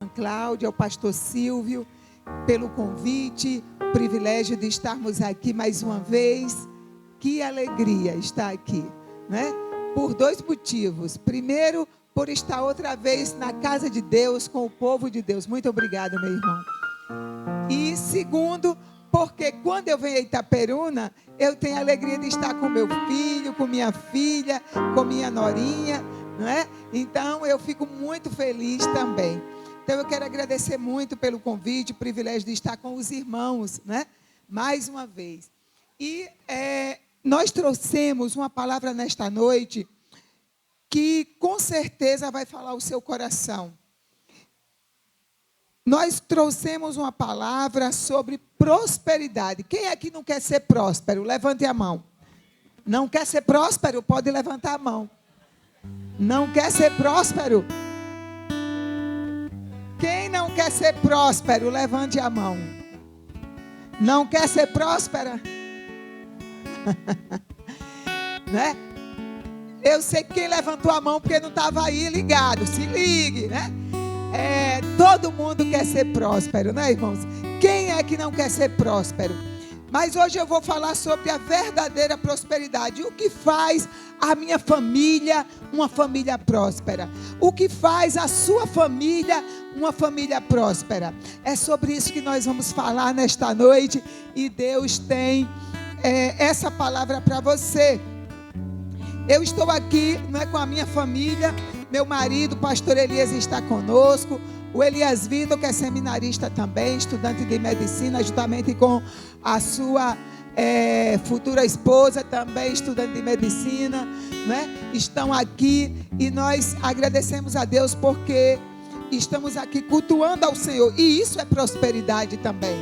Cláudia, ao pastor Silvio, pelo convite, o privilégio de estarmos aqui mais uma vez. Que alegria estar aqui, né? Por dois motivos. Primeiro, por estar outra vez na casa de Deus, com o povo de Deus. Muito obrigado, meu irmão. E segundo, porque quando eu venho a Itaperuna, eu tenho a alegria de estar com meu filho, com minha filha, com minha norinha, não é? Então, eu fico muito feliz também. Então, eu quero agradecer muito pelo convite, o privilégio de estar com os irmãos, né? Mais uma vez. E nós trouxemos uma palavra nesta noite que, com certeza, vai falar o seu coração. Nós trouxemos uma palavra sobre prosperidade. Quem aqui não quer ser próspero? Levante a mão. Não quer ser próspero? Pode levantar a mão. Não quer ser próspero? Quem não quer ser próspero? Levante a mão. Não quer ser próspera? Né? Eu sei que quem levantou a mão porque não estava aí ligado. Se ligue, né? Todo mundo quer ser próspero, né, irmãos? Quem é que não quer ser próspero? Mas hoje eu vou falar sobre a verdadeira prosperidade. O que faz a minha família uma família próspera? O que faz a sua família uma família próspera? É sobre isso que nós vamos falar nesta noite. E Deus tem essa palavra para você. Eu estou aqui, não é, com a minha família. Meu marido, o pastor Elias, está conosco. O Elias Vitor, que é seminarista também, estudante de medicina, juntamente com a sua futura esposa, também estudante de medicina, né? Estão aqui e nós agradecemos a Deus porque estamos aqui cultuando ao Senhor. E isso é prosperidade também.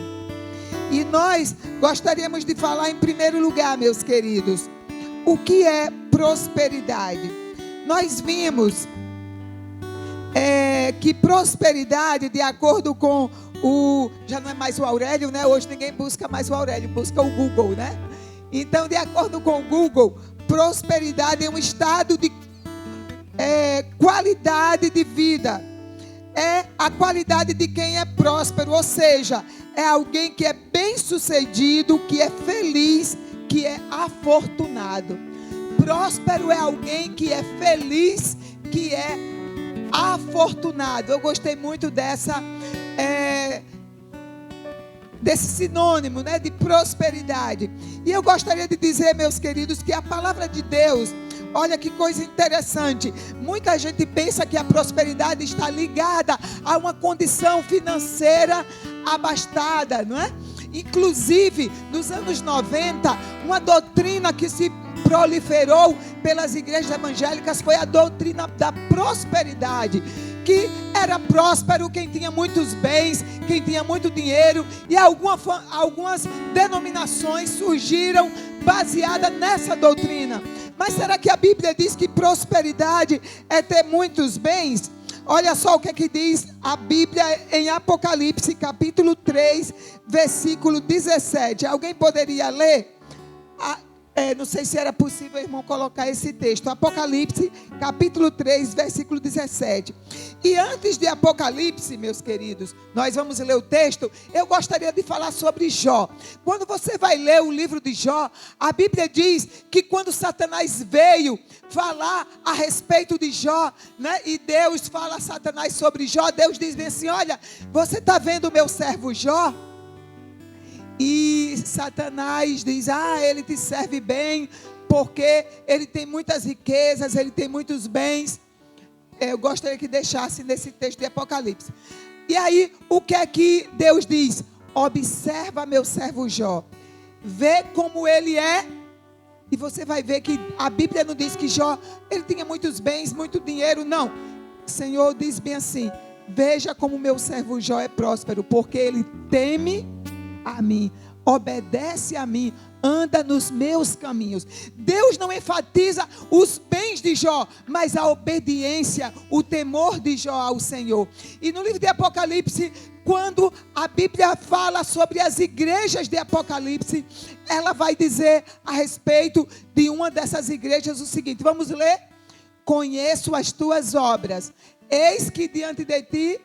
E nós gostaríamos de falar em primeiro lugar, meus queridos, o que é prosperidade. Nós vimos que prosperidade, de acordo com já não é mais o Aurélio, né? Hoje ninguém busca mais o Aurélio, busca o Google, né? Então, de acordo com o Google, prosperidade é um estado de qualidade de vida. É a qualidade de quem é próspero, ou seja, é alguém que é bem-sucedido, que é feliz, que é afortunado. Próspero é alguém que é feliz, que é afortunado. Eu gostei muito desse sinônimo, né, de prosperidade. E eu gostaria de dizer, meus queridos, que a palavra de Deus, olha que coisa interessante. Muita gente pensa que a prosperidade está ligada a uma condição financeira abastada, não é? Inclusive, nos anos 90, uma doutrina que se proliferou pelas igrejas evangélicas foi a doutrina da prosperidade, que era próspero quem tinha muitos bens, quem tinha muito dinheiro, e algumas denominações surgiram baseadas nessa doutrina. Mas será que a Bíblia diz que prosperidade é ter muitos bens? Olha só o que é que diz a Bíblia em Apocalipse, capítulo 3, versículo 17. Alguém poderia ler? Não sei se era possível, irmão, colocar esse texto. Apocalipse, capítulo 3, versículo 17. E antes de Apocalipse, meus queridos, nós vamos ler o texto. Eu gostaria de falar sobre Jó. Quando você vai ler o livro de Jó, a Bíblia diz que quando Satanás veio falar a respeito de Jó, né, e Deus fala a Satanás sobre Jó, Deus diz bem assim: olha, você está vendo o meu servo Jó? E Satanás diz: ele te serve bem, porque ele tem muitas riquezas, ele tem muitos bens. Eu gostaria que deixasse nesse texto de Apocalipse. E aí, o que é que Deus diz? Observa meu servo Jó, vê como ele é. E você vai ver que a Bíblia não diz que Jó, ele tinha muitos bens, muito dinheiro, não. O Senhor diz bem assim: veja como meu servo Jó é próspero, porque ele teme a mim, obedece a mim, anda nos meus caminhos. Deus não enfatiza os bens de Jó, mas a obediência, o temor de Jó ao Senhor. E no livro de Apocalipse, quando a Bíblia fala sobre as igrejas de Apocalipse, ela vai dizer a respeito de uma dessas igrejas o seguinte, vamos ler? Conheço as tuas obras, eis que diante de ti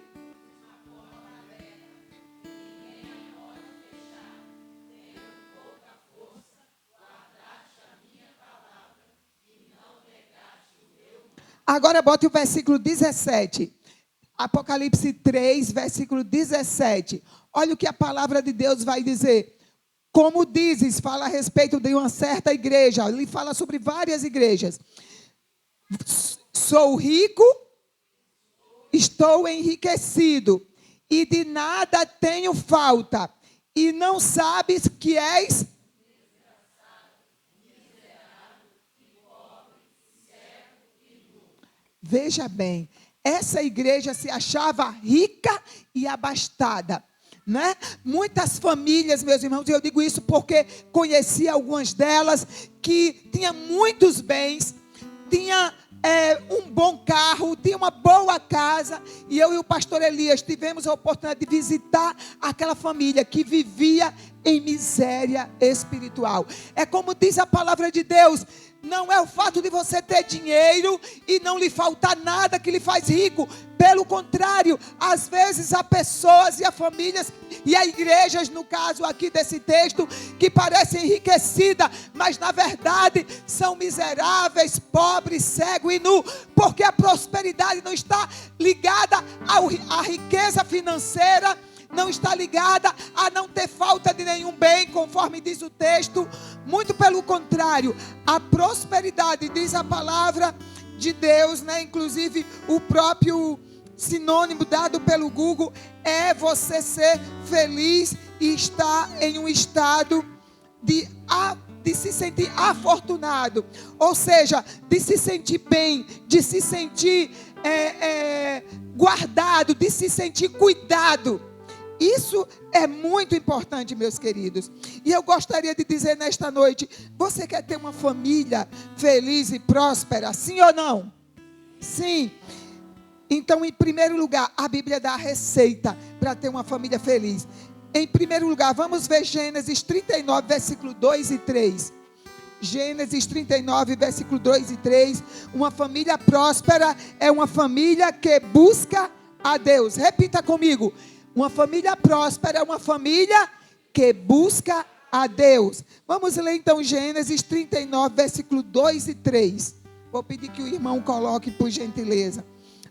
Agora bote o versículo 17. Apocalipse 3, versículo 17. Olha o que a palavra de Deus vai dizer. Como dizes, fala a respeito de uma certa igreja. Ele fala sobre várias igrejas. Sou rico, estou enriquecido, e de nada tenho falta. E não sabes que és Veja bem, essa igreja se achava rica e abastada, né? Muitas famílias, meus irmãos, e eu digo isso porque conheci algumas delas, que tinha muitos bens, tinha um bom carro, tinha uma boa casa, e eu e o pastor Elias tivemos a oportunidade de visitar aquela família que vivia em miséria espiritual. É como diz a palavra de Deus, não é o fato de você ter dinheiro e não lhe faltar nada que lhe faz rico. Pelo contrário, às vezes há pessoas e há famílias e há igrejas, no caso aqui desse texto, que parecem enriquecidas, mas na verdade são miseráveis, pobres, cegos e nu, porque a prosperidade não está ligada à riqueza financeira, não está ligada a não ter falta de nenhum bem, conforme diz o texto. Muito pelo contrário, a prosperidade, diz a palavra de Deus, né? Inclusive o próprio sinônimo dado pelo Google é você ser feliz e estar em um estado de se sentir afortunado, ou seja, de se sentir bem, de se sentir guardado, de se sentir cuidado. Isso é muito importante, meus queridos. E eu gostaria de dizer nesta noite, você quer ter uma família feliz e próspera, sim ou não? Sim. Então, em primeiro lugar, a Bíblia dá a receita para ter uma família feliz. Em primeiro lugar, vamos ver Gênesis 39, versículo 2 e 3. Gênesis 39, versículo 2 e 3. Uma família próspera é uma família que busca a Deus. Repita comigo. Uma família próspera é uma família que busca a Deus. Vamos ler então Gênesis 39, versículo 2 e 3. Vou pedir que o irmão coloque por gentileza.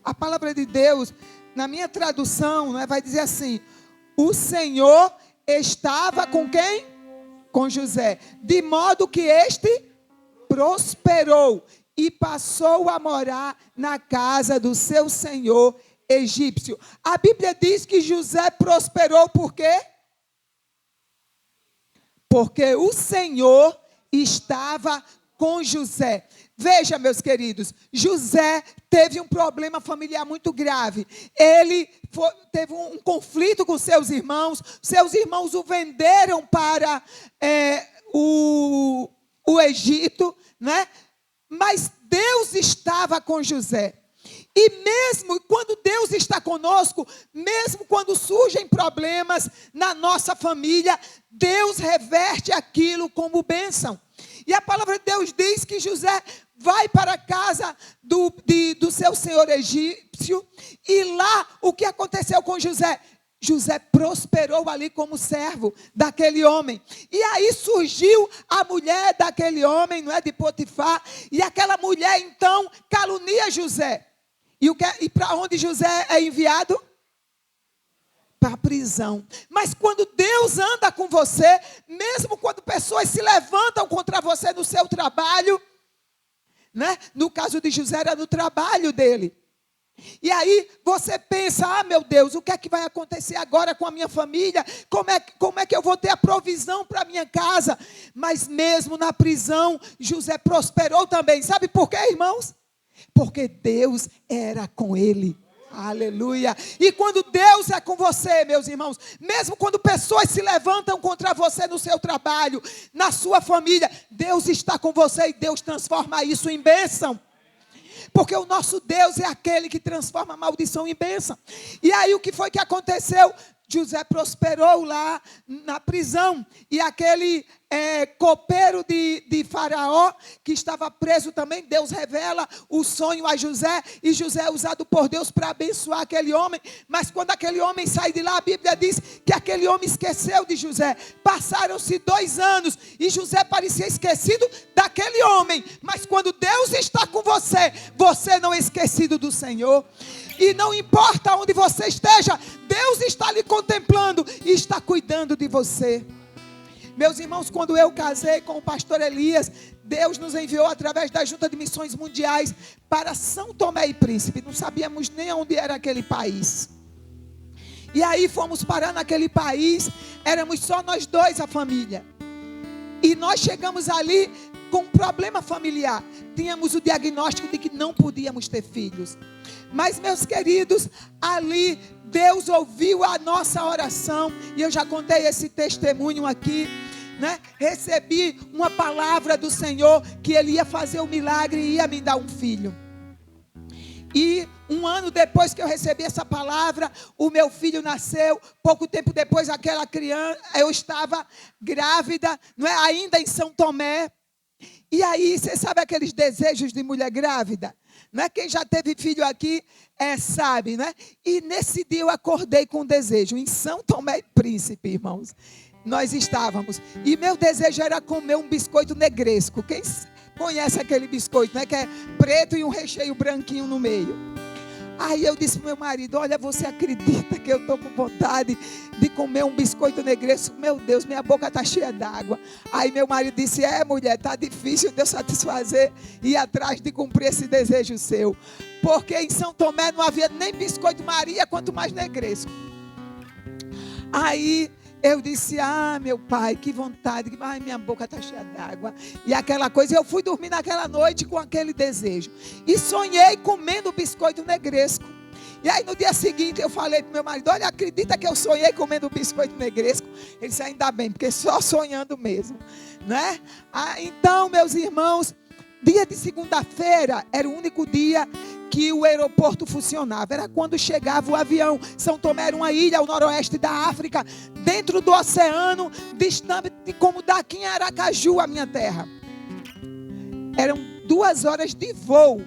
A palavra de Deus, na minha tradução, vai dizer assim: o Senhor estava com quem? Com José. De modo que este prosperou e passou a morar na casa do seu senhor egípcio. A Bíblia diz que José prosperou por quê? Porque o Senhor estava com José. Veja, meus queridos, José teve um problema familiar muito grave. Ele teve um conflito com seus irmãos o venderam para o Egito, né? Mas Deus estava com José. E mesmo quando Deus está conosco, mesmo quando surgem problemas na nossa família, Deus reverte aquilo como bênção. E a palavra de Deus diz que José vai para a casa do seu senhor egípcio. E lá, o que aconteceu com José? José prosperou ali como servo daquele homem. E aí surgiu a mulher daquele homem, não é, de Potifar. E aquela mulher, então, calunia José. E para onde José é enviado? Para a prisão. Mas quando Deus anda com você, mesmo quando pessoas se levantam contra você no seu trabalho, né? No caso de José, era no trabalho dele. E aí você pensa, meu Deus, o que é que vai acontecer agora com a minha família? Como é que eu vou ter a provisão para a minha casa? Mas mesmo na prisão, José prosperou também. Sabe por quê, irmãos? Porque Deus era com ele. Aleluia. E quando Deus é com você, meus irmãos, mesmo quando pessoas se levantam contra você no seu trabalho, na sua família, Deus está com você e Deus transforma isso em bênção. Porque o nosso Deus é aquele que transforma a maldição em bênção. E aí o que foi que aconteceu? José prosperou lá na prisão. E aquele copeiro de Faraó, que estava preso também, Deus revela o sonho a José. E José é usado por Deus para abençoar aquele homem. Mas quando aquele homem sai de lá, a Bíblia diz que aquele homem esqueceu de José. Passaram-se 2 anos e José parecia esquecido daquele homem. Mas quando Deus está com você, você não é esquecido do Senhor. E não importa onde você esteja, Deus está lhe contemplando e está cuidando de você. Meus irmãos, quando eu casei com o pastor Elias, Deus nos enviou através da Junta de Missões Mundiais para São Tomé e Príncipe. Não sabíamos nem onde era aquele país. E aí fomos parar naquele país, éramos só nós 2, a família. E nós chegamos ali com um problema familiar. Tínhamos o diagnóstico de que não podíamos ter filhos. Mas, meus queridos, ali Deus ouviu a nossa oração. E eu já contei esse testemunho aqui, né? Recebi uma palavra do Senhor que Ele ia fazer um milagre e ia me dar um filho. E 1 ano depois que eu recebi essa palavra, o meu filho nasceu. Pouco tempo depois, aquela criança, eu estava grávida, não é? Ainda em São Tomé. E aí, você sabe aqueles desejos de mulher grávida? Não é? Quem já teve filho aqui sabe, né? E nesse dia eu acordei com um desejo. Em São Tomé e Príncipe, irmãos, nós estávamos. E meu desejo era comer um biscoito negresco. Quem conhece aquele biscoito, né? Que é preto e um recheio branquinho no meio. Aí eu disse para o meu marido: olha, você acredita que eu estou com vontade de comer um biscoito negresco? Meu Deus, minha boca está cheia d'água. Aí meu marido disse: mulher, está difícil de eu satisfazer e ir atrás de cumprir esse desejo seu. Porque em São Tomé não havia nem biscoito Maria, quanto mais negresco. Aí eu disse: meu pai, que vontade. Ai, minha boca está cheia d'água. E aquela coisa, eu fui dormir naquela noite com aquele desejo. E sonhei comendo biscoito negresco. E aí no dia seguinte eu falei para meu marido: olha, acredita que eu sonhei comendo biscoito negresco? Ele disse: ainda bem, porque só sonhando mesmo, né? Então, meus irmãos, dia de segunda-feira era o único dia que o aeroporto funcionava. Era quando chegava o avião. São Tomé era uma ilha ao noroeste da África, dentro do oceano, distante como daqui em Aracaju, a minha terra. Eram 2 horas de voo,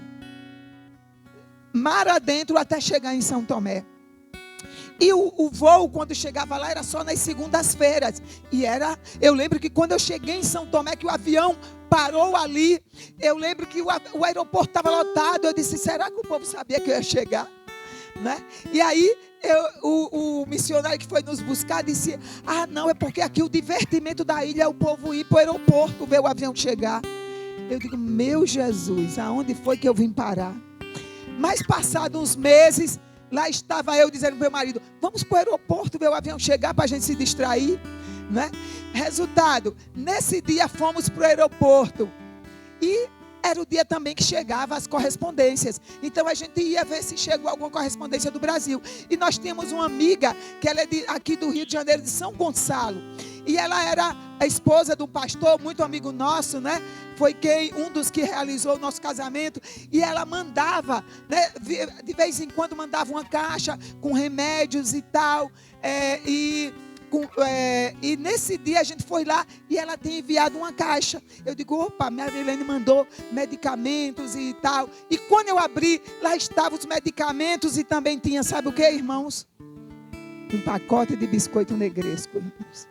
mar adentro, até chegar em São Tomé. E o voo, quando chegava lá, era só nas segundas-feiras. E eu lembro que quando eu cheguei em São Tomé, que o avião parou ali, eu lembro que o aeroporto estava lotado. Eu disse: será que o povo sabia que eu ia chegar? Né? E aí o missionário que foi nos buscar disse: não, é porque aqui o divertimento da ilha é o povo ir para o aeroporto ver o avião chegar. Eu digo: meu Jesus, aonde foi que eu vim parar? Mas passados uns meses, lá estava eu dizendo para o meu marido: vamos para o aeroporto ver o avião chegar para a gente se distrair, né? Resultado, nesse dia fomos para o aeroporto. E era o dia também que chegava as correspondências. Então a gente ia ver se chegou alguma correspondência do Brasil. E nós tínhamos uma amiga, que ela é aqui do Rio de Janeiro, de São Gonçalo. E ela era a esposa do pastor, muito amigo nosso, né? Foi um dos que realizou o nosso casamento. E ela mandava, né? De vez em quando mandava uma caixa com remédios e tal. E nesse dia a gente foi lá e ela tem enviado uma caixa. Eu digo: opa, minha Helene mandou medicamentos e tal. E quando eu abri, lá estavam os medicamentos e também tinha, sabe o que, irmãos? Um pacote de biscoito negresco, irmãos.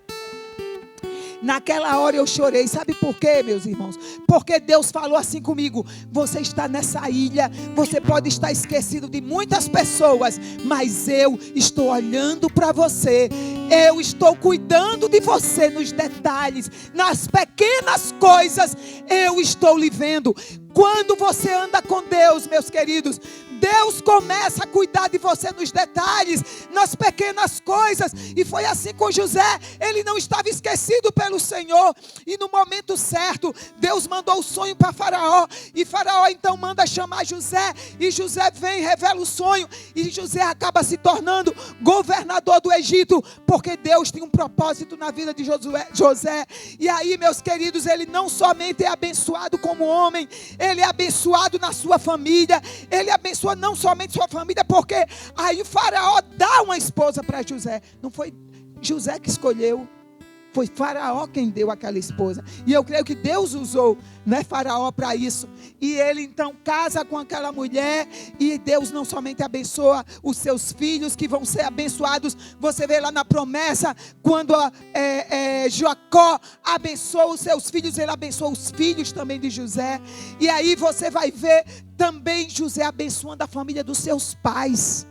Naquela hora eu chorei. Sabe por quê, meus irmãos? Porque Deus falou assim comigo: você está nessa ilha, você pode estar esquecido de muitas pessoas, mas eu estou olhando para você. Eu estou cuidando de você nos detalhes, nas pequenas coisas. Eu estou lhe vendo. Quando você anda com Deus, meus queridos, Deus começa a cuidar de você nos detalhes, nas pequenas coisas. E foi assim com José. Ele não estava esquecido pelo Senhor. E no momento certo, Deus mandou o sonho para Faraó. E Faraó então manda chamar José. E José vem, revela o sonho. E José acaba se tornando governador do Egito, porque Deus tem um propósito na vida de José. E aí, meus queridos, ele não somente é abençoado como homem, ele é abençoado na sua família. Ele abençoa não somente sua família, porque aí o Faraó dá uma esposa para José. Não foi José que escolheu, Foi Faraó quem deu aquela esposa. E eu creio que Deus usou, Faraó para isso. E ele então casa com aquela mulher. E Deus não somente abençoa os seus filhos, que vão ser abençoados. Você vê lá na promessa, quando Jacó abençoa os seus filhos, ele abençoa os filhos também de José. E aí você vai ver também José abençoando a família dos seus pais.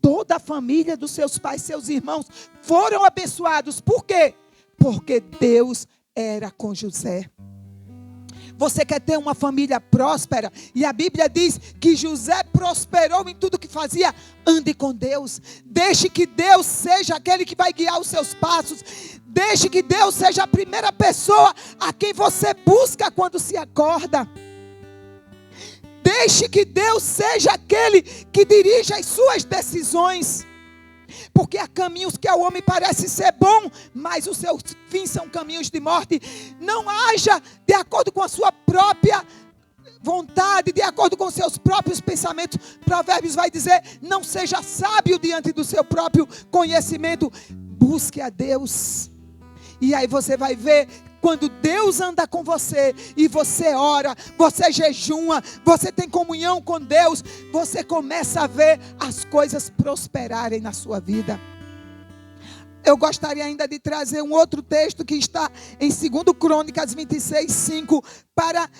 Toda a família dos seus pais, seus irmãos, foram abençoados. Por quê? Porque Deus era com José. Você quer ter uma família próspera? E a Bíblia diz que José prosperou em tudo que fazia. Ande com Deus. Deixe que Deus seja aquele que vai guiar os seus passos. Deixe que Deus seja a primeira pessoa a quem você busca quando se acorda. Deixe que Deus seja aquele que dirige as suas decisões. Porque há caminhos que ao homem parece ser bom, mas os seus fins são caminhos de morte. Não haja de acordo com a sua própria vontade, de acordo com os seus próprios pensamentos. Provérbios vai dizer: não seja sábio diante do seu próprio conhecimento. Busque a Deus. E aí você vai ver, quando Deus anda com você e você ora, você jejuma, você tem comunhão com Deus, você começa a ver as coisas prosperarem na sua vida. Eu gostaria ainda de trazer um outro texto que está em 2 Crônicas 26:5 para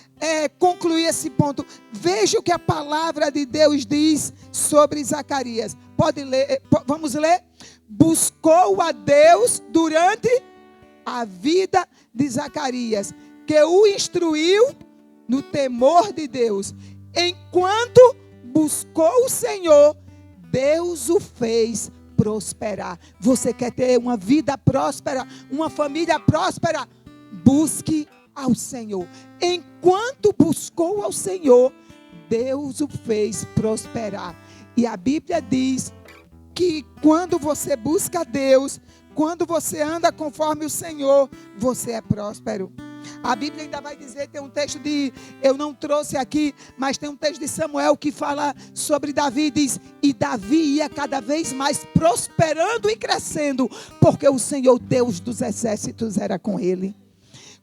concluir esse ponto. Veja o que a palavra de Deus diz sobre Zacarias. Pode ler, vamos ler? Buscou a Deus durante a vida de Zacarias, que o instruiu no temor de Deus. Enquanto buscou o Senhor, Deus o fez prosperar. Você quer ter uma vida próspera, uma família próspera? Busque ao Senhor. Enquanto buscou ao Senhor, Deus o fez prosperar. E a Bíblia diz que quando você busca a Deus, quando você anda conforme o Senhor, você é próspero. A Bíblia ainda vai dizer, tem um texto eu não trouxe aqui, mas tem um texto de Samuel que fala sobre Davi, diz: e Davi ia cada vez mais prosperando e crescendo, porque o Senhor Deus dos exércitos era com ele.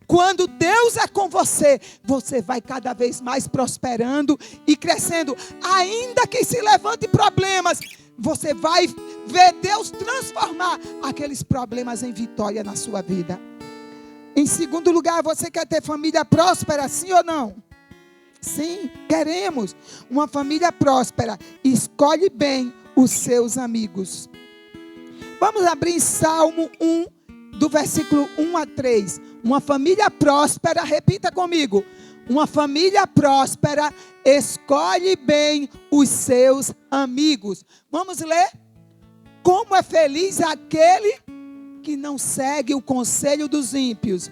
Quando Deus é com você, você vai cada vez mais prosperando e crescendo. Ainda que se levante problemas, você vai ver Deus transformar aqueles problemas em vitória na sua vida. Em segundo lugar, você quer ter família próspera, sim ou não? Sim, queremos. Uma família próspera escolhe bem os seus amigos. Vamos abrir em Salmo 1, do versículo 1 a 3. Uma família próspera, repita comigo. Uma família próspera escolhe bem os seus amigos. Vamos ler? Como é feliz aquele que não segue o conselho dos ímpios,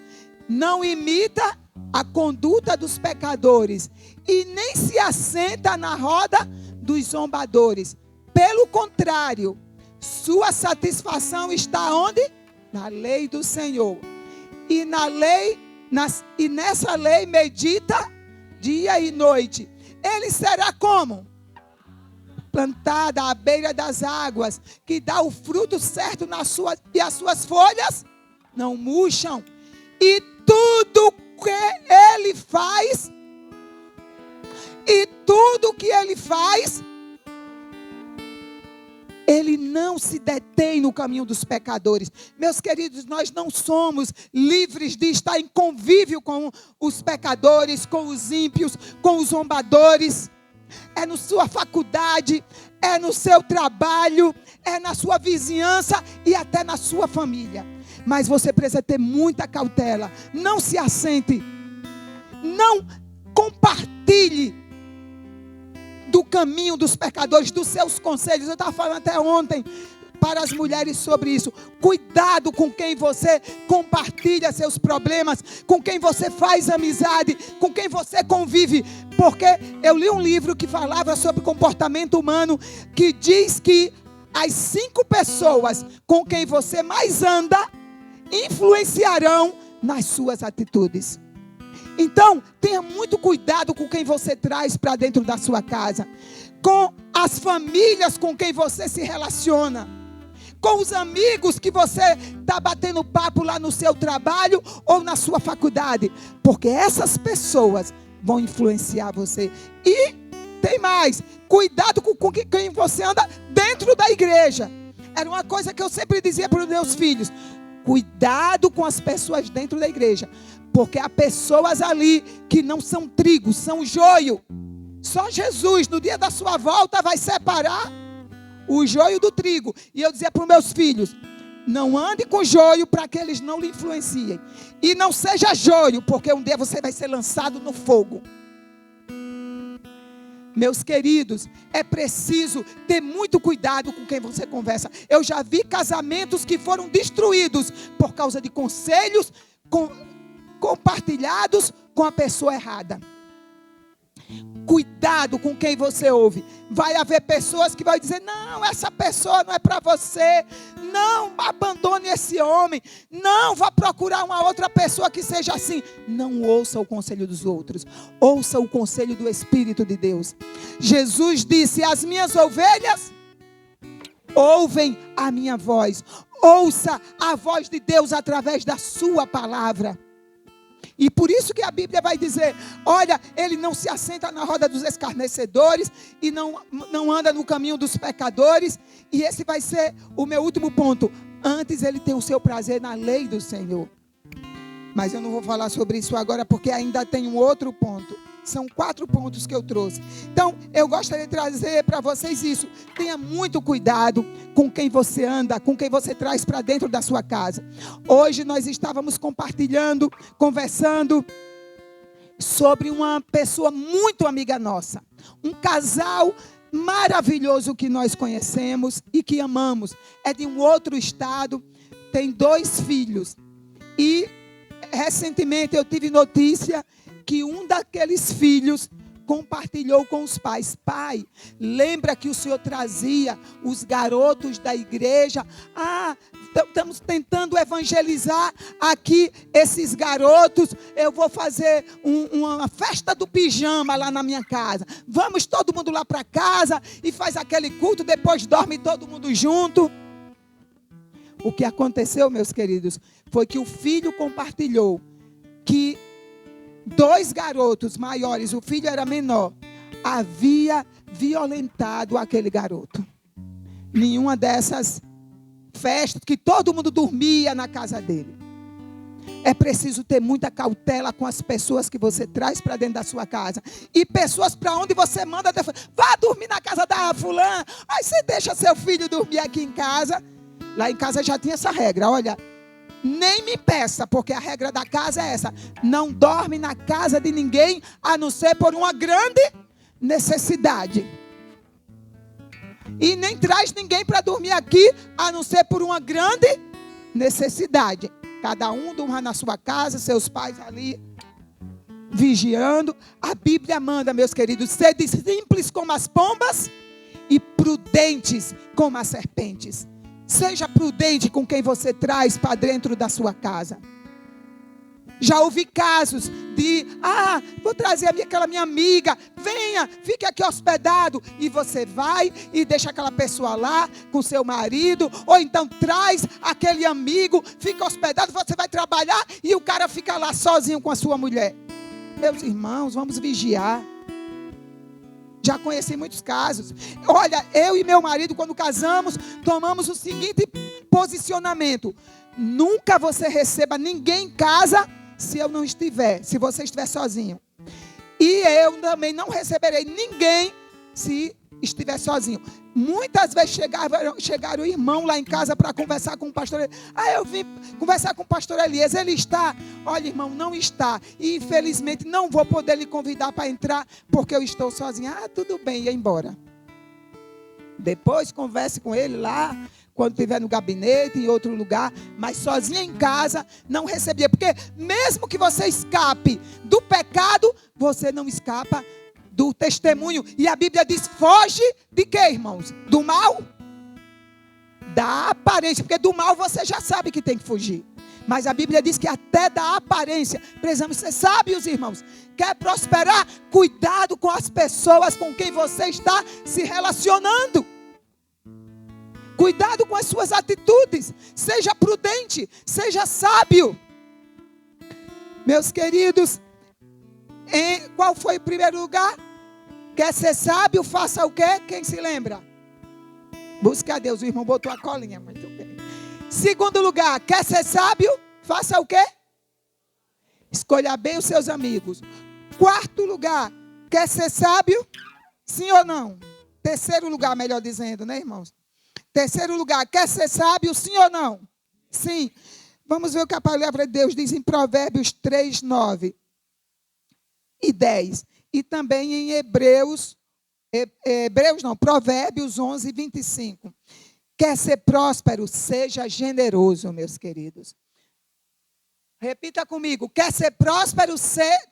não imita a conduta dos pecadores e nem se assenta na roda dos zombadores. Pelo contrário, sua satisfação está onde? Na lei do Senhor. E nessa lei medita dia e noite. Ele será como? Plantada à beira das águas, que dá o fruto certo e as suas folhas não murcham. E tudo que ele faz, ele não se detém no caminho dos pecadores. Meus queridos, nós não somos livres de estar em convívio com os pecadores, com os ímpios, com os zombadores. É na sua faculdade, é no seu trabalho, é na sua vizinhança e até na sua família. Mas você precisa ter muita cautela. Não se assente. Não compartilhe do caminho dos pecadores, dos seus conselhos. Eu estava falando até ontem para as mulheres sobre isso. Cuidado com quem você compartilha seus problemas, com quem você faz amizade, com quem você convive. Porque eu li um livro que falava sobre comportamento humano, que diz que as 5 pessoas com quem você mais anda influenciarão nas suas atitudes. Então, tenha muito cuidado com quem você traz para dentro da sua casa, com as famílias com quem você se relaciona, com os amigos que você está batendo papo lá no seu trabalho ou na sua faculdade, porque essas pessoas vão influenciar você. E tem mais, cuidado com quem você anda dentro da igreja. Era uma coisa que eu sempre dizia para os meus filhos: cuidado com as pessoas dentro da igreja, porque há pessoas ali que não são trigo, são joio. Só Jesus, no dia da sua volta, vai separar o joio do trigo. E eu dizia para os meus filhos: não ande com joio para que eles não lhe influenciem. E não seja joio, porque um dia você vai ser lançado no fogo. Meus queridos, é preciso ter muito cuidado com quem você conversa. Eu já vi casamentos que foram destruídos por causa de conselhos compartilhados com a pessoa errada. Cuidado com quem você ouve. Vai haver pessoas que vão dizer: não, essa pessoa não é para você. Não, abandone esse homem. Não, vá procurar uma outra pessoa que seja assim. Não ouça o conselho dos outros. Ouça o conselho do Espírito de Deus. Jesus disse: as minhas ovelhas ouvem a minha voz. Ouça a voz de Deus através da sua palavra. E por isso que a Bíblia vai dizer: olha, ele não se assenta na roda dos escarnecedores e não anda no caminho dos pecadores. E esse vai ser o meu último ponto. Antes ele tem o seu prazer na lei do Senhor. Mas eu não vou falar sobre isso agora, porque ainda tem um outro ponto. São 4 pontos que eu trouxe. Então, eu gostaria de trazer para vocês isso. Tenha muito cuidado com quem você anda, com quem você traz para dentro da sua casa. Hoje nós estávamos compartilhando, conversando sobre uma pessoa muito amiga nossa. Um casal maravilhoso que nós conhecemos e que amamos. É de um outro estado, tem 2 filhos. E recentemente eu tive notícia que um daqueles filhos compartilhou com os pais: pai, lembra que o senhor trazia os garotos da igreja? Estamos tentando evangelizar aqui esses garotos. Eu vou fazer uma festa do pijama lá na minha casa. Vamos todo mundo lá para casa e faz aquele culto, depois dorme todo mundo junto. O que aconteceu, meus queridos, foi que o filho compartilhou que 2 garotos maiores, o filho era menor, havia violentado aquele garoto. Nenhuma dessas festas que todo mundo dormia na casa dele. É preciso ter muita cautela com as pessoas que você traz para dentro da sua casa. E pessoas para onde você manda: vá dormir na casa da fulana. Aí você deixa seu filho dormir aqui em casa. Lá em casa já tinha essa regra: olha, nem me peça, porque a regra da casa é essa: não dorme na casa de ninguém, a não ser por uma grande necessidade. E nem traz ninguém para dormir aqui, a não ser por uma grande necessidade. Cada um durma na sua casa, seus pais ali vigiando. A Bíblia manda, meus queridos, sede simples como as pombas e prudentes como as serpentes. Seja prudente com quem você traz para dentro da sua casa. Já ouvi casos de: vou trazer aquela minha amiga, venha, fique aqui hospedado. E você vai e deixa aquela pessoa lá com seu marido. Ou então traz aquele amigo, fica hospedado, você vai trabalhar e o cara fica lá sozinho com a sua mulher. Meus irmãos, vamos vigiar. Já conheci muitos casos. Olha, eu e meu marido, quando casamos, tomamos o seguinte posicionamento: nunca você receba ninguém em casa se eu não estiver, se você estiver sozinho. E eu também não receberei ninguém se estiver sozinho. Muitas vezes chegaram o irmão lá em casa para conversar com o pastor Elias. Eu vim conversar com o pastor Elias. Ele está? Olha, irmão, não está. E infelizmente não vou poder lhe convidar para entrar, porque eu estou sozinha. Tudo bem, ia embora. Depois converse com ele lá, quando estiver no gabinete, em outro lugar. Mas sozinha em casa, não recebia. Porque mesmo que você escape do pecado, você não escapa do testemunho. E a Bíblia diz: foge de quê, irmãos? Do mal? Da aparência. Porque do mal você já sabe que tem que fugir. Mas a Bíblia diz que até da aparência precisamos ser sábios, irmãos. Quer prosperar? Cuidado com as pessoas com quem você está se relacionando. Cuidado com as suas atitudes. Seja prudente, seja sábio. Meus queridos, qual foi o primeiro lugar? Quer ser sábio, faça o quê? Quem se lembra? Busque a Deus. O irmão botou a colinha. Muito bem. Segundo lugar, quer ser sábio? Faça o quê? Escolha bem os seus amigos. Quarto lugar, quer ser sábio? Sim ou não? Terceiro lugar, melhor dizendo, né, irmãos? Terceiro lugar, quer ser sábio? Sim ou não? Sim. Vamos ver o que a palavra de Deus diz em Provérbios 3, 9 e 10. E também em Provérbios 11, 25. Quer ser próspero? Seja generoso, meus queridos. Repita comigo. Quer ser próspero?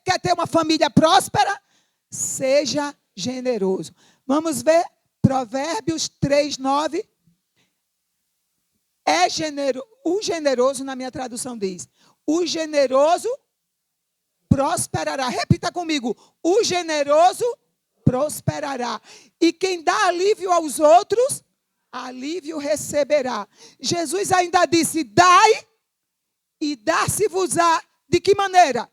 Quer ter uma família próspera? Seja generoso. Vamos ver Provérbios 3, 9. O generoso, na minha tradução, diz: o generoso prosperará. Repita comigo. O generoso prosperará. E quem dá alívio aos outros, alívio receberá. Jesus ainda disse: dai e dar-se-vos-á. De que maneira?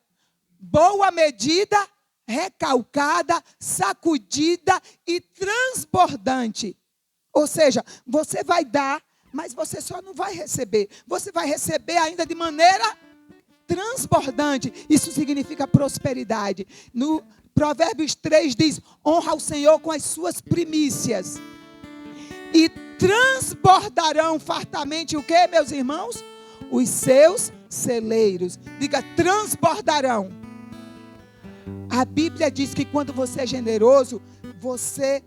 Boa medida, recalcada, sacudida e transbordante. Ou seja, você vai dar, mas você só não vai receber. Você vai receber ainda de maneira transbordante. Isso significa prosperidade. No Provérbios 3 diz: honra o Senhor com as suas primícias. E transbordarão fartamente o que, meus irmãos? Os seus celeiros. Diga, transbordarão. A Bíblia diz que quando você é generoso, você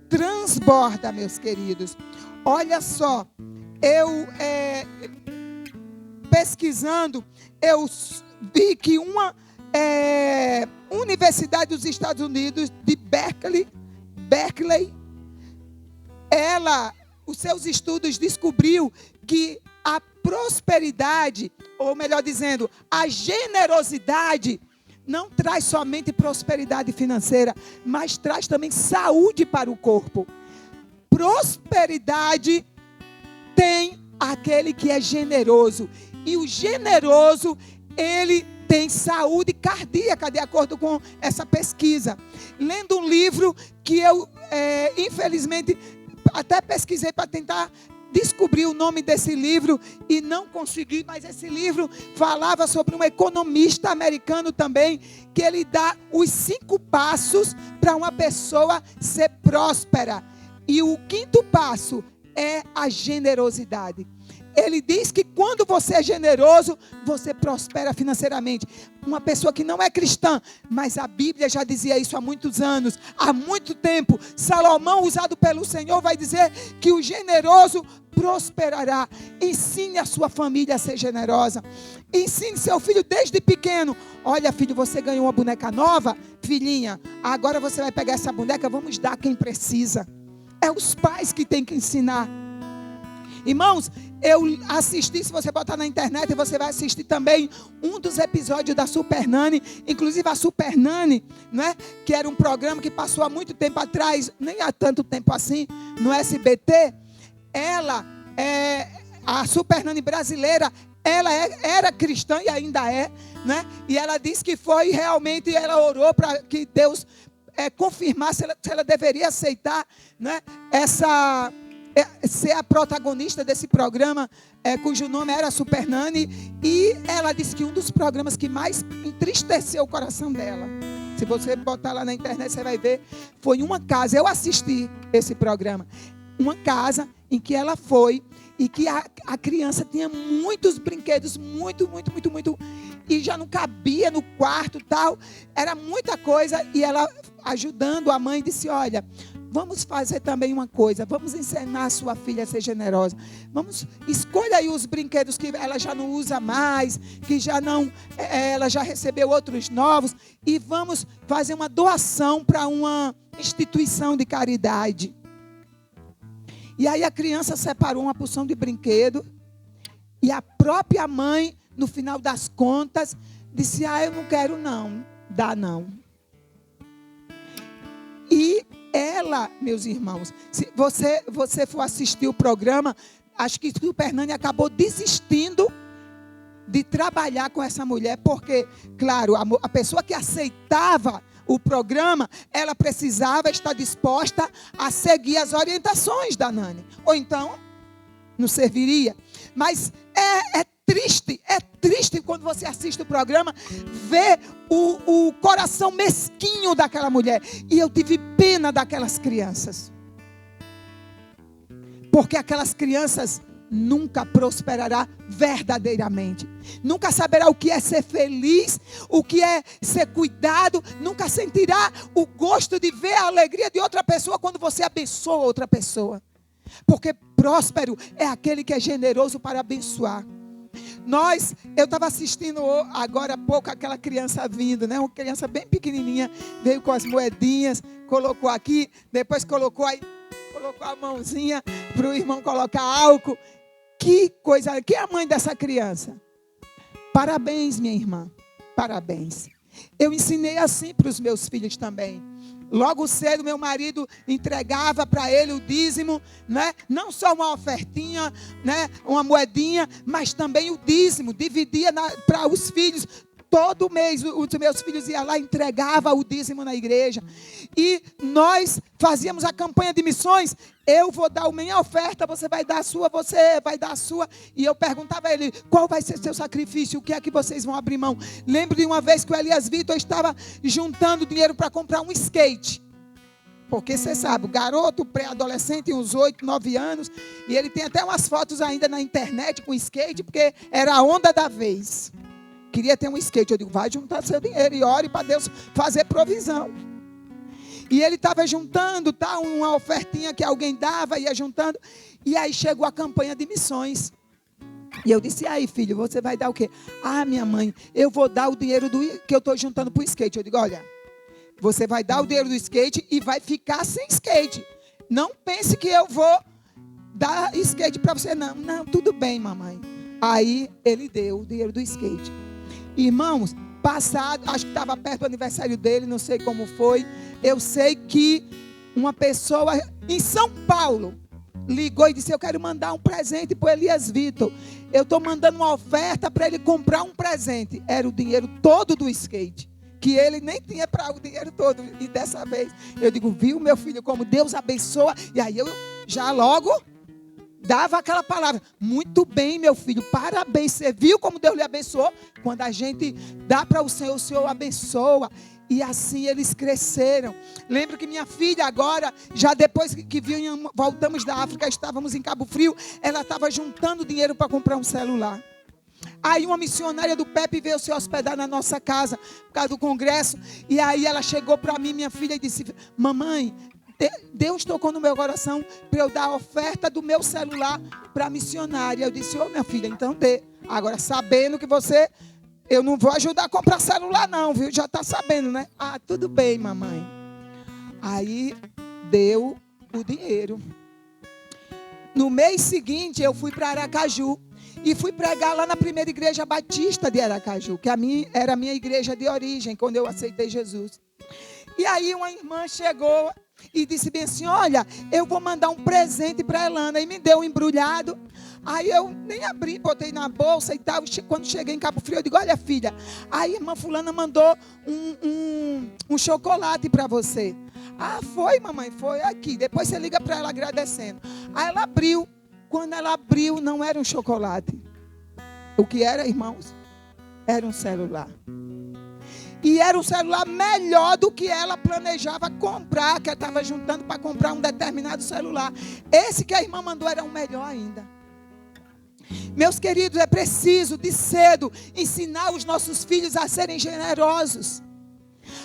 transborda, meus queridos. Olha só, eu pesquisando, eu vi que uma universidade dos Estados Unidos, de Berkeley, os seus estudos descobriu que a prosperidade, ou melhor dizendo, a generosidade, não traz somente prosperidade financeira, mas traz também saúde para o corpo. Prosperidade tem aquele que é generoso. E o generoso, ele tem saúde cardíaca, de acordo com essa pesquisa. Lendo um livro que eu, infelizmente, até pesquisei para tentar descobri o nome desse livro e não consegui, mas esse livro falava sobre um economista americano também, que ele dá os 5 passos para uma pessoa ser próspera. E o 5º passo é a generosidade. Ele diz que quando você é generoso, você prospera financeiramente. Uma pessoa que não é cristã, mas a Bíblia já dizia isso há muitos anos, há muito tempo. Salomão, usado pelo Senhor, vai dizer que o generoso prosperará. Ensine a sua família a ser generosa. Ensine seu filho desde pequeno. Olha, filho, você ganhou uma boneca nova? Filhinha, agora você vai pegar essa boneca, vamos dar a quem precisa. É os pais que têm que ensinar. Irmãos, eu assisti, se você botar na internet, você vai assistir também um dos episódios da Super Nani. Inclusive a Super Nani, né, que era um programa que passou há muito tempo atrás, nem há tanto tempo assim, no SBT. Ela, a Super Nani brasileira, ela era cristã e ainda é, né? E ela disse que foi realmente, ela orou para que Deus confirmasse se ela deveria aceitar, né, ser a protagonista desse programa, cujo nome era Super Nani. E ela disse que um dos programas que mais entristeceu o coração dela, se você botar lá na internet, você vai ver, foi uma casa. Eu assisti esse programa. Uma casa em que ela foi e que a criança tinha muitos brinquedos, muito, e já não cabia no quarto, tal. Era muita coisa. E ela, ajudando a mãe, disse: olha, vamos fazer também uma coisa, vamos ensinar a sua filha a ser generosa. Escolha aí os brinquedos que ela já não usa mais, que já não, ela já recebeu outros novos, e vamos fazer uma doação para uma instituição de caridade. E aí a criança separou uma porção de brinquedo, e a própria mãe, no final das contas, disse: eu não quero não, dá não. E ela, meus irmãos, se você for assistir o programa, acho que Super Nani acabou desistindo de trabalhar com essa mulher, porque, claro, a pessoa que aceitava o programa, ela precisava estar disposta a seguir as orientações da Nani, ou então não serviria. Mas é triste quando você assiste o programa, ver o coração mesquinho daquela mulher. E eu tive pena daquelas crianças, porque aquelas crianças nunca prosperará verdadeiramente, nunca saberá o que é ser feliz, o que é ser cuidado, nunca sentirá o gosto de ver a alegria de outra pessoa quando você abençoa outra pessoa, porque próspero é aquele que é generoso para abençoar. Eu estava assistindo agora há pouco aquela criança vindo, né? Uma criança bem pequenininha, veio com as moedinhas, colocou aqui, depois colocou a mãozinha para o irmão colocar álcool. Que coisa, quem é a mãe dessa criança? Parabéns, minha irmã, parabéns. Eu ensinei assim para os meus filhos também. Logo cedo meu marido entregava para ele o dízimo, né? Não só uma ofertinha, né? Uma moedinha, mas também o dízimo, dividia para os filhos. Todo mês os meus filhos iam lá e entregavam o dízimo na igreja. E nós fazíamos a campanha de missões. Eu vou dar a minha oferta, você vai dar a sua, você vai dar a sua. E eu perguntava a ele, qual vai ser seu sacrifício? O que é que vocês vão abrir mão? Lembro de uma vez que o Elias Vitor estava juntando dinheiro para comprar um skate. Porque você sabe, o garoto pré-adolescente, uns 8, 9 anos. E ele tem até umas fotos ainda na internet com skate, porque era a onda da vez. Queria ter um skate. Eu digo, vai juntar seu dinheiro e ore para Deus fazer provisão. E ele estava juntando, tá, uma ofertinha que alguém dava, ia juntando. E aí chegou a campanha de missões. E eu disse, aí filho, você vai dar o quê? Ah, minha mãe, eu vou dar o dinheiro que eu estou juntando para o skate. Eu digo, olha, você vai dar o dinheiro do skate e vai ficar sem skate. Não pense que eu vou dar skate para você. Não, tudo bem, mamãe. Aí ele deu o dinheiro do skate. Irmãos, passado, acho que estava perto do aniversário dele, não sei como foi. Eu sei que uma pessoa em São Paulo ligou e disse, eu quero mandar um presente para o Elias Vitor. Eu estou mandando uma oferta para ele comprar um presente. Era o dinheiro todo do skate, que ele nem tinha para o dinheiro todo. E dessa vez, eu digo, viu meu filho, como Deus abençoa. E aí eu já logo dava aquela palavra, muito bem meu filho, parabéns, você viu como Deus lhe abençoou? Quando a gente dá para o Senhor abençoa. E assim eles cresceram. Lembro que minha filha agora, já depois que voltamos da África, estávamos em Cabo Frio, ela estava juntando dinheiro para comprar um celular. Aí uma missionária do PEP veio se hospedar na nossa casa, por causa do congresso, e aí ela chegou para mim, minha filha, e disse, mamãe, Deus tocou no meu coração para eu dar a oferta do meu celular para a missionária. Eu disse, minha filha, então dê. Agora, sabendo que eu não vou ajudar a comprar celular não, viu? Já está sabendo, né? Ah, tudo bem, mamãe. Aí, deu o dinheiro. No mês seguinte, eu fui para Aracaju. E fui pregar lá na primeira igreja batista de Aracaju, que era a minha igreja de origem, quando eu aceitei Jesus. E aí uma irmã chegou e disse bem assim, olha, eu vou mandar um presente para Elana. E me deu um embrulhado. Aí eu nem abri, botei na bolsa e tal. Quando cheguei em Cabo Frio, eu digo, olha filha, a irmã fulana mandou um chocolate para você. Ah, foi mamãe, foi aqui. Depois você liga para ela agradecendo. Aí ela abriu. Quando ela abriu, não era um chocolate. O que era, irmãos? Era um celular. E era um celular melhor do que ela planejava comprar, que ela estava juntando para comprar um determinado celular. Esse que a irmã mandou era um melhor ainda. Meus queridos, é preciso de cedo ensinar os nossos filhos a serem generosos,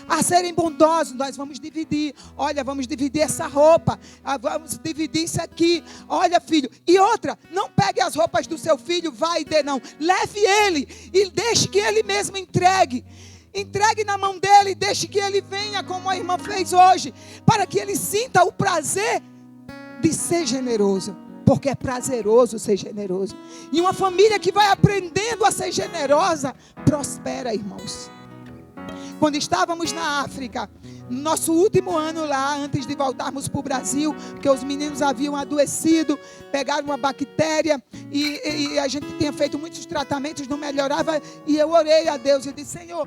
a serem bondosos. Nós vamos dividir. Olha, vamos dividir essa roupa. Vamos dividir isso aqui. Olha, filho. E outra, não pegue as roupas do seu filho, vai e dê, não. Leve ele e deixe que ele mesmo entregue. Entregue na mão dele e deixe que ele venha, como a irmã fez hoje, para que ele sinta o prazer de ser generoso. Porque é prazeroso ser generoso. E uma família que vai aprendendo a ser generosa, prospera, irmãos. Quando estávamos na África, No nosso último ano lá, antes de voltarmos para o Brasil, porque os meninos haviam adoecido, pegaram uma bactéria e a gente tinha feito muitos tratamentos, não melhorava. E eu orei a Deus e disse: Senhor,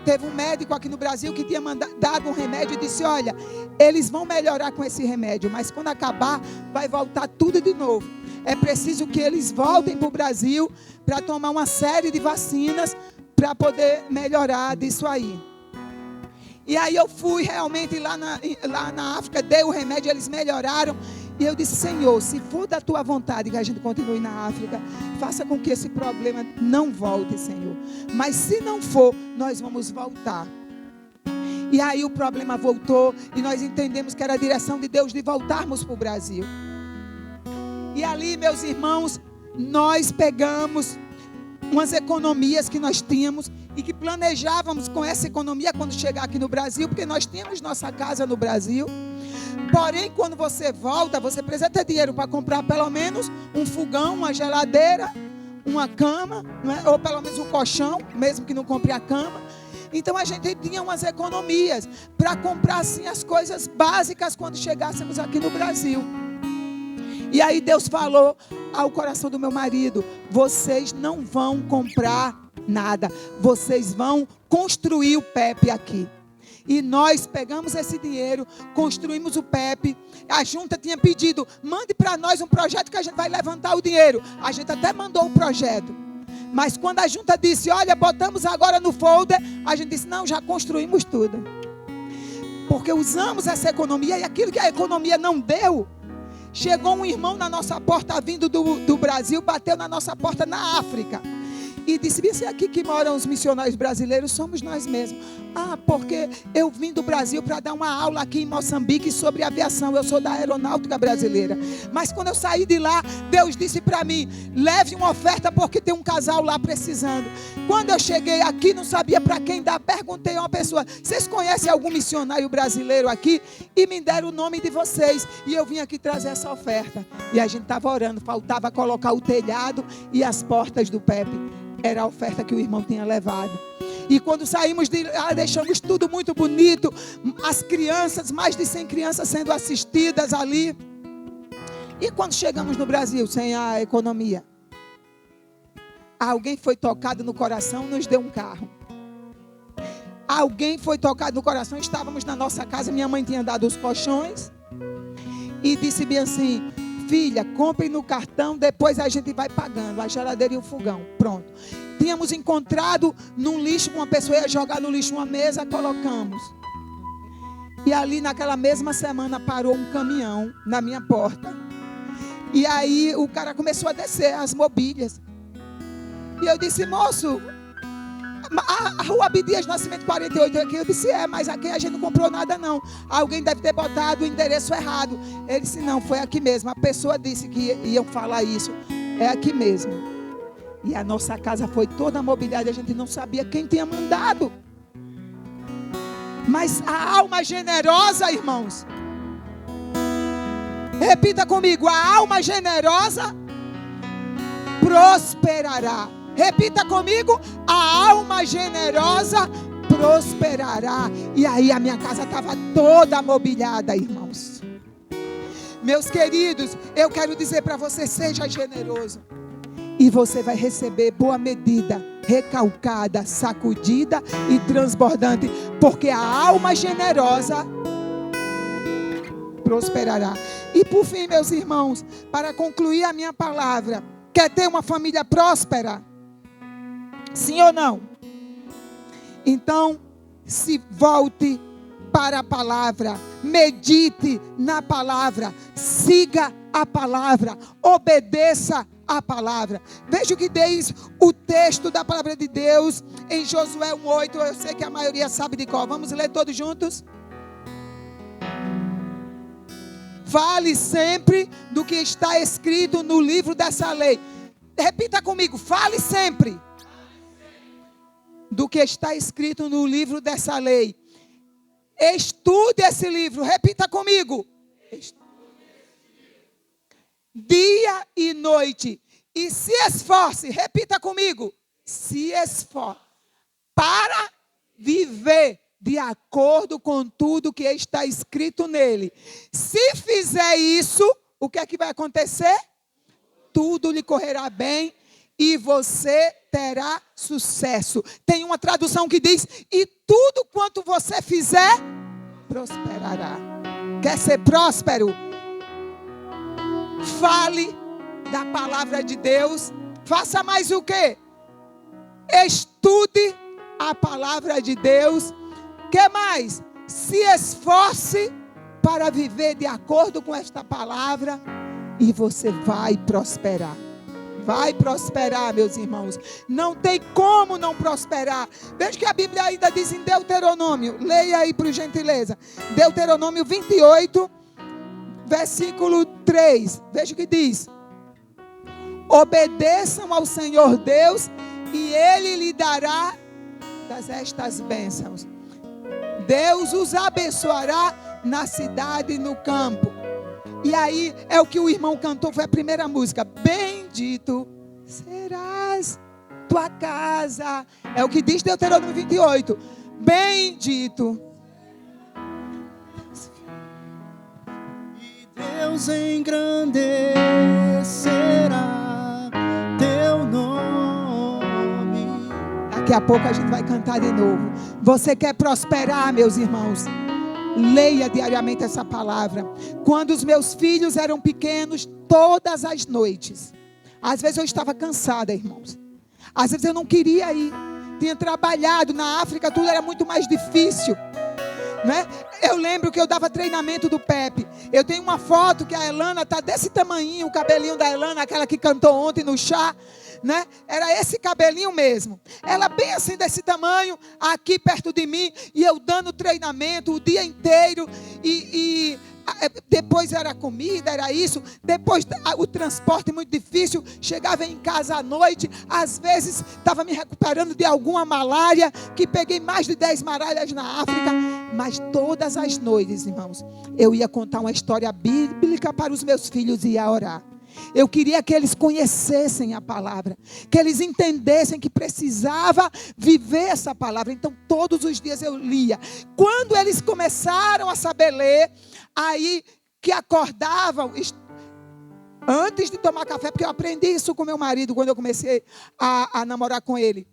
teve um médico aqui no Brasil que tinha dado um remédio e disse: olha, eles vão melhorar com esse remédio, mas quando acabar vai voltar tudo de novo. É preciso que eles voltem para o Brasil para tomar uma série de vacinas para poder melhorar disso aí. E aí eu fui realmente lá na África, dei o remédio, eles melhoraram. E eu disse: Senhor, se for da tua vontade que a gente continue na África, faça com que esse problema não volte, Senhor. Mas se não for, nós vamos voltar. E aí o problema voltou e nós entendemos que era a direção de Deus de voltarmos para o Brasil. E ali, meus irmãos, nós pegamos umas economias que nós tínhamos e que planejávamos com essa economia quando chegar aqui no Brasil, porque nós tínhamos nossa casa no Brasil. Porém, quando você volta, você precisa ter dinheiro para comprar pelo menos um fogão, uma geladeira, uma cama, não é? Ou pelo menos um colchão, mesmo que não compre a cama. Então a gente tinha umas economias para comprar assim as coisas básicas quando chegássemos aqui no Brasil. E aí Deus falou ao coração do meu marido: vocês não vão comprar nada, vocês vão construir o PEP aqui. E nós pegamos esse dinheiro, construímos o PEP. A junta tinha pedido: mande para nós um projeto que a gente vai levantar o dinheiro. A gente até mandou o projeto. Mas quando a junta disse: olha, botamos agora no folder, a gente disse: não, já construímos tudo. Porque usamos essa economia e aquilo que a economia não deu. Chegou um irmão na nossa porta vindo do Brasil, bateu na nossa porta na África. E disse: esse aqui que moram os missionários brasileiros somos nós mesmos. Ah, porque eu vim do Brasil para dar uma aula aqui em Moçambique sobre aviação. Eu sou da aeronáutica brasileira. Mas quando eu saí de lá, Deus disse para mim: leve uma oferta porque tem um casal lá precisando. Quando eu cheguei aqui, não sabia para quem dar. Perguntei a uma pessoa: vocês conhecem algum missionário brasileiro aqui? E me deram o nome de vocês. E eu vim aqui trazer essa oferta. E a gente estava orando. Faltava colocar o telhado e as portas do PEP. Era a oferta que o irmão tinha levado. E quando saímos de lá, deixamos tudo muito bonito. As crianças, mais de 100 crianças sendo assistidas ali. E quando chegamos no Brasil, sem a economia, alguém foi tocado no coração, nos deu um carro. Alguém foi tocado no coração, estávamos na nossa casa, minha mãe tinha dado os colchões. E disse bem assim: filha, compre no cartão, depois a gente vai pagando a geladeira e o fogão. Pronto. Tínhamos encontrado num lixo, uma pessoa ia jogar no lixo uma mesa, colocamos. E ali naquela mesma semana parou um caminhão na minha porta. E aí o cara começou a descer as mobílias. E eu disse: moço, a Rua Abdias Nascimento 48 aqui. Eu disse: mas aqui a gente não comprou nada não. Alguém deve ter botado o endereço errado. Ele disse: não, foi aqui mesmo. A pessoa disse que iam falar isso. É aqui mesmo. E a nossa casa foi toda mobiliada. A gente não sabia quem tinha mandado. Mas a alma generosa, irmãos. Repita comigo: a alma generosa prosperará. Repita comigo: a alma generosa prosperará. E aí a minha casa estava toda mobiliada, irmãos. Meus queridos, eu quero dizer para você: seja generoso. E você vai receber boa medida, recalcada, sacudida e transbordante. Porque a alma generosa prosperará. E por fim, meus irmãos, para concluir a minha palavra, quer ter uma família próspera? Sim ou não? Então, se volte para a palavra, medite na palavra, siga a palavra, obedeça a palavra. Veja o que diz o texto da palavra de Deus em Josué 1:8. Eu sei que a maioria sabe de qual. Vamos ler todos juntos? Fale sempre do que está escrito no livro dessa lei. Repita comigo: fale sempre do que está escrito no livro dessa lei. Estude esse livro. Repita comigo: dia e noite. E se esforce. Repita comigo: se esforce para viver de acordo com tudo que está escrito nele. Se fizer isso, o que é que vai acontecer? Tudo lhe correrá bem e você terá sucesso. Tem uma tradução que diz: e tudo quanto você fizer, prosperará. Quer ser próspero? Fale da palavra de Deus. Faça mais o quê? Estude a palavra de Deus. Que mais? Se esforce para viver de acordo com esta palavra e você vai prosperar. Vai prosperar, meus irmãos. Não tem como não prosperar. Veja que a Bíblia ainda diz em Deuteronômio. Leia aí por gentileza. Deuteronômio 28, versículo 3. Veja o que diz. Obedeçam ao Senhor Deus e Ele lhe dará estas bênçãos. Deus os abençoará na cidade e no campo. E aí é o que o irmão cantou, foi a primeira música. Bendito serás tua casa. É o que diz Deuteronômio 28. Bendito. E Deus engrandecerá teu nome. Daqui a pouco a gente vai cantar de novo. Você quer prosperar, meus irmãos? Leia diariamente essa palavra. Quando os meus filhos eram pequenos, todas as noites, às vezes eu estava cansada, irmãos. Às vezes eu não queria ir. Tinha trabalhado na África, tudo era muito mais difícil, né? Eu lembro que eu dava treinamento do Pepe. Eu tenho uma foto que a Elana está desse tamanhinho, o cabelinho da Elana, aquela que cantou ontem no chá, né? Era esse cabelinho mesmo. Ela bem assim desse tamanho, aqui perto de mim, e eu dando treinamento o dia inteiro, e depois era comida, era isso, depois o transporte muito difícil, chegava em casa à noite, às vezes estava me recuperando de alguma malária, que peguei mais de 10 malárias na África, mas todas as noites, irmãos, eu ia contar uma história bíblica para os meus filhos e ia orar. Eu queria que eles conhecessem a palavra, que eles entendessem que precisava viver essa palavra. Então todos os dias eu lia. Quando eles começaram a saber ler, aí que acordavam antes de tomar café, porque eu aprendi isso com meu marido quando eu comecei a namorar com ele.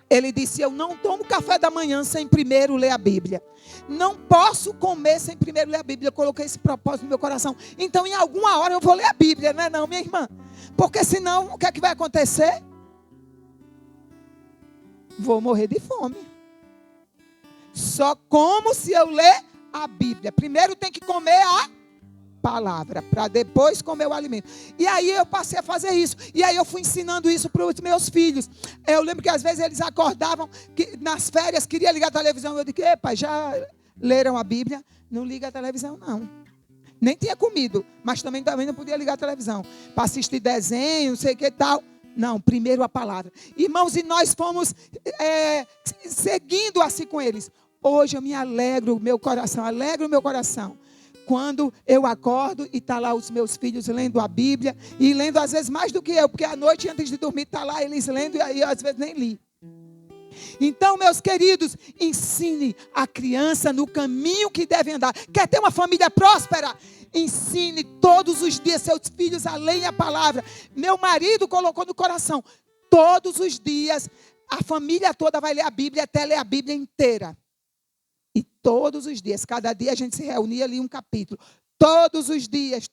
Ele disse: eu não tomo café da manhã sem primeiro ler a Bíblia. Não posso comer sem primeiro ler a Bíblia. Eu coloquei esse propósito no meu coração. Então em alguma hora eu vou ler a Bíblia, não é não, minha irmã? Porque senão o que é que vai acontecer? Vou morrer de fome. Só como se eu ler a Bíblia. Primeiro tem que comer a palavra, para depois comer o alimento. E aí eu passei a fazer isso. E aí eu fui ensinando isso para os meus filhos. Eu lembro que às vezes eles acordavam, que nas férias queria ligar a televisão. Eu disse: epa, já leram a Bíblia? Não liga a televisão, não. Nem tinha comido, mas também não podia ligar a televisão para assistir desenho, não sei o que tal. Não, primeiro a palavra. Irmãos, e nós fomos seguindo assim com eles. Hoje eu me alegro o meu coração, quando eu acordo e está lá os meus filhos lendo a Bíblia, e lendo às vezes mais do que eu, porque à noite antes de dormir está lá eles lendo, e aí às vezes nem li. Então, meus queridos, ensine a criança no caminho que deve andar. Quer ter uma família próspera? Ensine todos os dias seus filhos a lerem a palavra. Meu marido colocou no coração: todos os dias a família toda vai ler a Bíblia, até ler a Bíblia inteira. E todos os dias, cada dia a gente se reunia ali um capítulo. Todos os dias.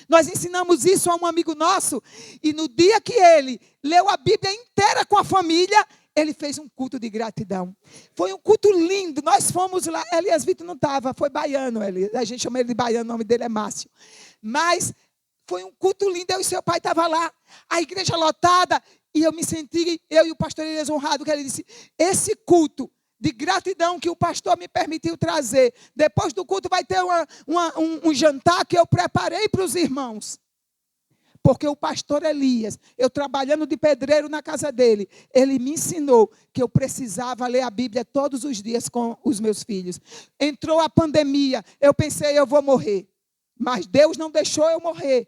Nós ensinamos isso a um amigo nosso. E no dia que ele leu a Bíblia inteira com a família, ele fez um culto de gratidão. Foi um culto lindo. Nós fomos lá. Elias Vitor não estava, foi baiano. A gente chama ele de baiano, o nome dele é Márcio. Mas foi um culto lindo. Eu e seu pai estavam lá. A igreja lotada. E eu me senti, eu e o pastor Elias honrado, que ele disse: esse culto de gratidão que o pastor me permitiu trazer. Depois do culto vai ter um jantar que eu preparei para os irmãos. Porque o pastor Elias, eu trabalhando de pedreiro na casa dele, ele me ensinou que eu precisava ler a Bíblia todos os dias com os meus filhos. Entrou a pandemia, eu pensei: eu vou morrer. Mas Deus não deixou eu morrer.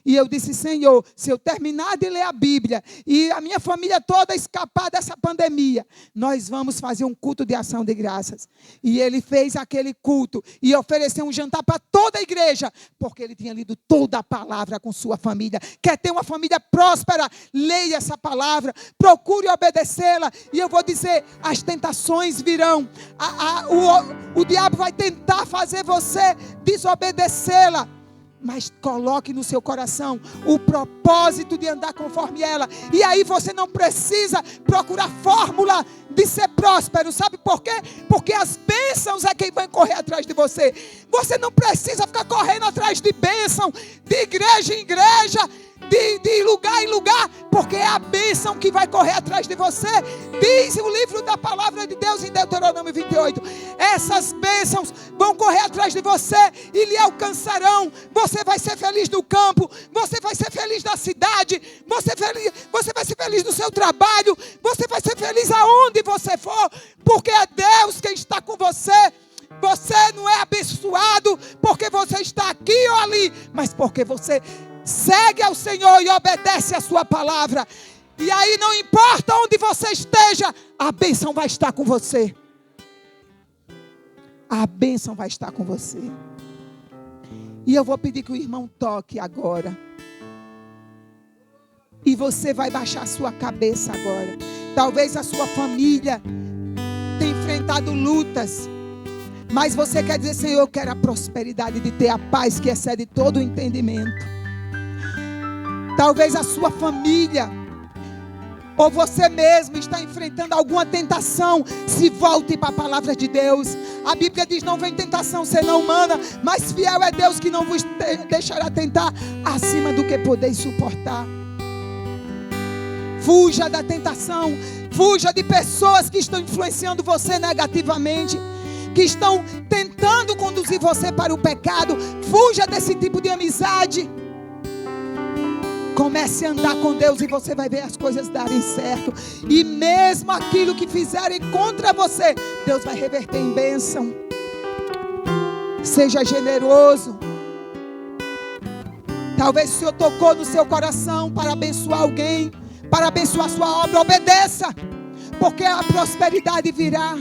E eu disse: Senhor, se eu terminar de ler a Bíblia e a minha família toda escapar dessa pandemia, nós vamos fazer um culto de ação de graças. E ele fez aquele culto e ofereceu um jantar para toda a igreja, porque ele tinha lido toda a palavra com sua família. Quer ter uma família próspera? Leia essa palavra, procure obedecê-la. E eu vou dizer, as tentações virão. O diabo vai tentar fazer você desobedecê-la. Mas coloque no seu coração o propósito de andar conforme ela. E aí você não precisa procurar fórmula de ser próspero. Sabe por quê? Porque as bênçãos é quem vai correr atrás de você. Você não precisa ficar correndo atrás de bênção, de igreja em igreja, de lugar em lugar, porque é a bênção que vai correr atrás de você. Diz o livro da palavra de Deus em Deuteronômio 28. Essas bênçãos vão correr atrás de você e lhe alcançarão. Você vai ser feliz no campo, você vai ser feliz na cidade, você vai ser feliz no seu trabalho, você vai ser feliz aonde você for, porque é Deus quem está com você. Você não é abençoado porque você está aqui ou ali, mas porque você segue ao Senhor e obedece a sua palavra. E aí não importa onde você esteja, a bênção vai estar com você. A bênção vai estar com você. E eu vou pedir que o irmão toque agora. E você vai baixar a sua cabeça agora. Talvez a sua família tenha enfrentado lutas, mas você quer dizer: Senhor, eu quero a prosperidade de ter a paz que excede todo o entendimento. Talvez a sua família ou você mesmo está enfrentando alguma tentação. Se volte para a palavra de Deus. A Bíblia diz: não vem tentação senão humana, mas fiel é Deus que não vos deixará tentar acima do que podeis suportar. Fuja da tentação. Fuja de pessoas que estão influenciando você negativamente, que estão tentando conduzir você para o pecado. Fuja desse tipo de amizade. Comece a andar com Deus e você vai ver as coisas darem certo. E mesmo aquilo que fizerem contra você, Deus vai reverter em bênção. Seja generoso. Talvez o Senhor tocou no seu coração para abençoar alguém, para abençoar sua obra. Obedeça, porque a prosperidade virá.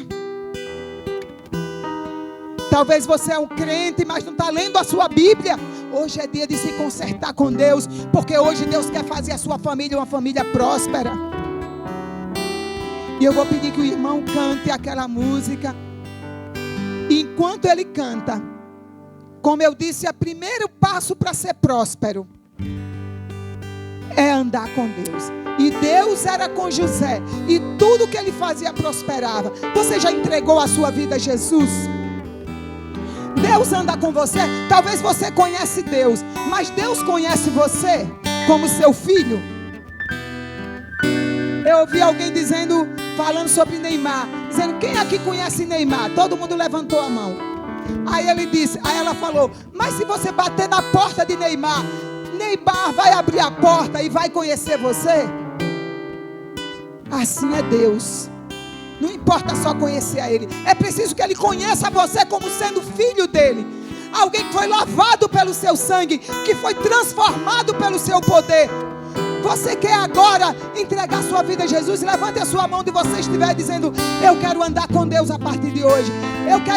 Talvez você é um crente, mas não está lendo a sua Bíblia. Hoje é dia de se consertar com Deus, porque hoje Deus quer fazer a sua família uma família próspera. E eu vou pedir que o irmão cante aquela música. Enquanto ele canta, como eu disse, o primeiro passo para ser próspero é andar com Deus. E Deus era com José, e tudo que ele fazia prosperava. Você já entregou a sua vida a Jesus? Deus anda com você. Talvez você conhece Deus, mas Deus conhece você como seu filho. Eu ouvi alguém falando sobre Neymar, dizendo: quem aqui conhece Neymar? Todo mundo levantou a mão. Aí ela falou: mas se você bater na porta de Neymar, Neymar vai abrir a porta e vai conhecer você? Assim é Deus. Não importa só conhecer a Ele, é preciso que Ele conheça você como sendo filho dEle. Alguém que foi lavado pelo seu sangue, que foi transformado pelo seu poder. Você quer agora entregar sua vida a Jesus? Levante a sua mão onde você estiver, dizendo: eu quero andar com Deus a partir de hoje. Eu quero